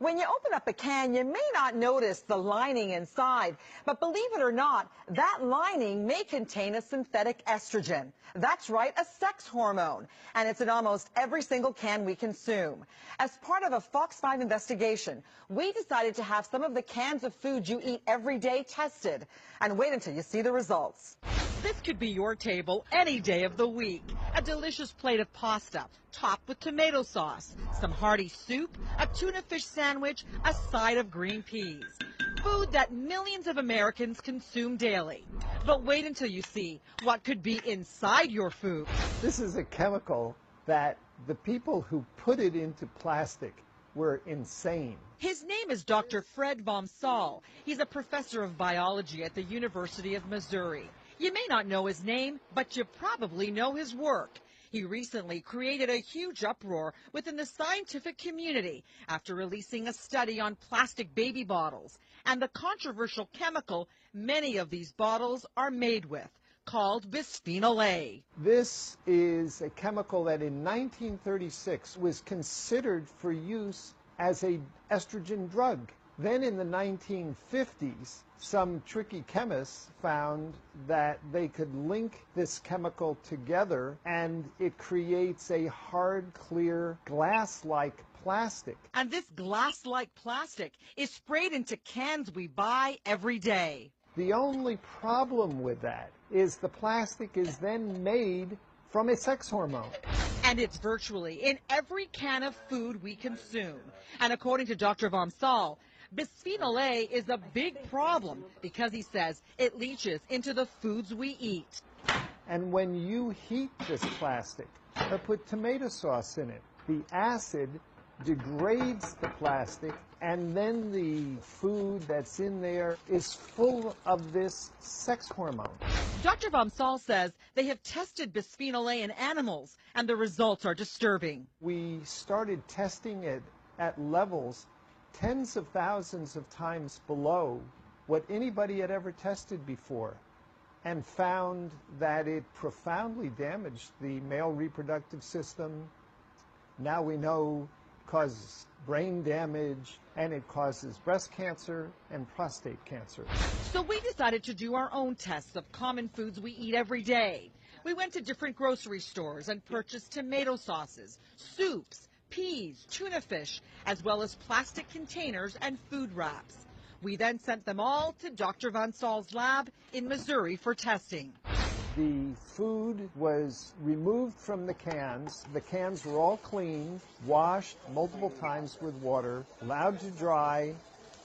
When you open up a can, you may not notice the lining inside, but believe it or not, that lining may contain a synthetic estrogen. That's right, a sex hormone, and it's in almost every single can we consume. As part of a Fox 5 investigation, we decided to have some of the cans of food you eat every day tested, and wait until you see the results. This could be your table any day of the week. A delicious plate of pasta, topped with tomato sauce, some hearty soup, a tuna fish sandwich, a side of green peas. Food that millions of Americans consume daily. But wait until you see what could be inside your food. This is a chemical that the people who put it into plastic were insane. His name is Dr. Fred Vom Saal. He's a professor of biology at the University of Missouri. You may not know his name, but you probably know his work. He recently created a huge uproar within the scientific community after releasing a study on plastic baby bottles and the controversial chemical many of these bottles are made with, called bisphenol A. This is a chemical that in 1936 was considered for use as an estrogen drug. Then in the 1950s, some tricky chemists found that they could link this chemical together and it creates a hard, clear, glass-like plastic. And this glass-like plastic is sprayed into cans we buy every day. The only problem with that is the plastic is then made from a sex hormone. And it's virtually in every can of food we consume. And according to Dr. Vom Saal, bisphenol A is a big problem because he says it leaches into the foods we eat. And when you heat this plastic or put tomato sauce in it, the acid degrades the plastic and then the food that's in there is full of this sex hormone. Dr. Vom Saal says they have tested bisphenol A in animals and the results are disturbing. We started testing it at levels tens of thousands of times below what anybody had ever tested before and found that it profoundly damaged the male reproductive system. Now we know it causes brain damage and it causes breast cancer and prostate cancer. So we decided to do our own tests of common foods we eat every day. We went to different grocery stores and purchased tomato sauces, soups, peas, tuna fish, as well as plastic containers and food wraps. We then sent them all to Dr. Vom Saal's lab in Missouri for testing. The food was removed from the cans. The cans were all cleaned, washed multiple times with water, allowed to dry,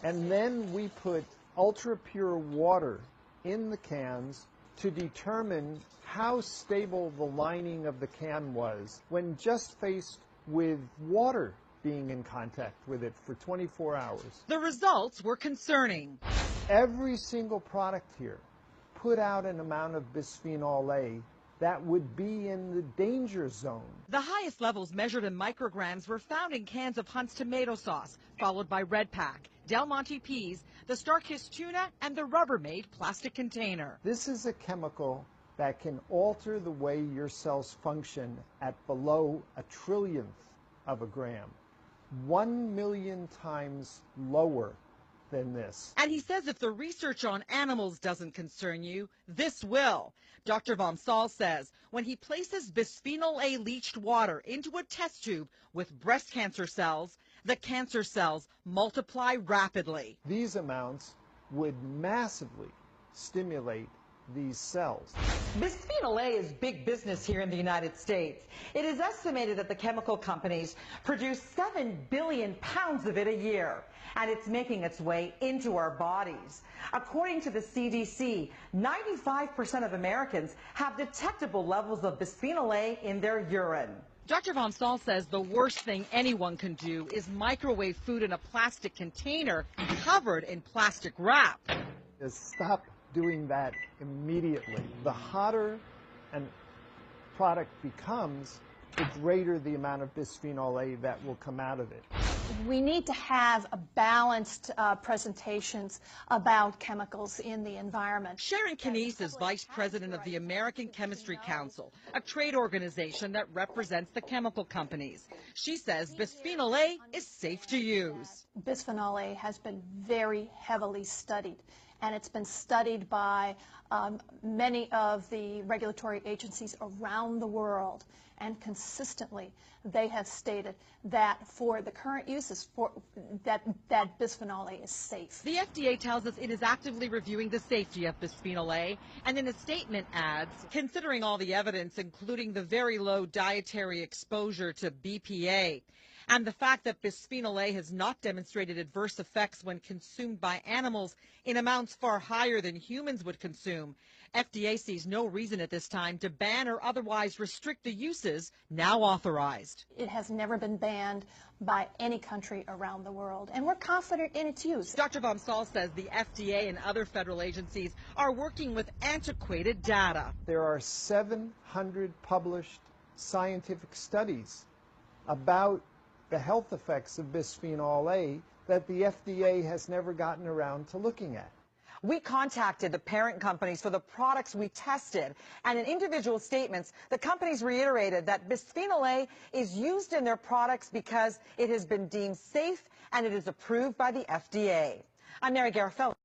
and then we put ultra-pure water in the cans to determine how stable the lining of the can was when just faced with water being in contact with it for 24 hours. The results were concerning. Every single product here put out an amount of bisphenol A that would be in the danger zone. The highest levels measured in micrograms were found in cans of Hunt's tomato sauce, followed by Red Pack, Del Monte peas, the Starkist tuna, and the Rubbermaid plastic container. This is a chemical that can alter the way your cells function at below a trillionth of a gram, 1 million times lower than this. And he says if the research on animals doesn't concern you, this will. Dr. Vom Saal says when he places bisphenol A leached water into a test tube with breast cancer cells, the cancer cells multiply rapidly. These amounts would massively stimulate these cells. Bisphenol A is big business here in the United States. It is estimated that the chemical companies produce 7 billion pounds of it a year, and it's making its way into our bodies. According to the CDC, 95% of Americans have detectable levels of bisphenol A in their urine. Dr. Vom Saal says the worst thing anyone can do is microwave food in a plastic container covered in plastic wrap. Just stop doing that immediately. The hotter a product becomes, the greater the amount of bisphenol A that will come out of it. We need to have a balanced presentations about chemicals in the environment. Sharon Kanice is vice president of the American Chemistry Council, a trade organization that represents the chemical companies. She says bisphenol A is safe to use. Bisphenol A has been very heavily studied, and it's been studied by many of the regulatory agencies around the world, and consistently they have stated that for the current uses, that bisphenol A is safe. The FDA tells us it is actively reviewing the safety of bisphenol A, and in a statement adds, considering all the evidence, including the very low dietary exposure to BPA, and the fact that bisphenol A has not demonstrated adverse effects when consumed by animals in amounts far higher than humans would consume, FDA sees no reason at this time to ban or otherwise restrict the uses now authorized. It has never been banned by any country around the world, and we're confident in its use. Dr. Bomsal says the FDA and other federal agencies are working with antiquated data. There are 700 published scientific studies about the health effects of bisphenol A that the FDA has never gotten around to looking at. We contacted the parent companies for the products we tested, and in individual statements, the companies reiterated that bisphenol A is used in their products because it has been deemed safe and it is approved by the FDA. I'm Mary Garofalo.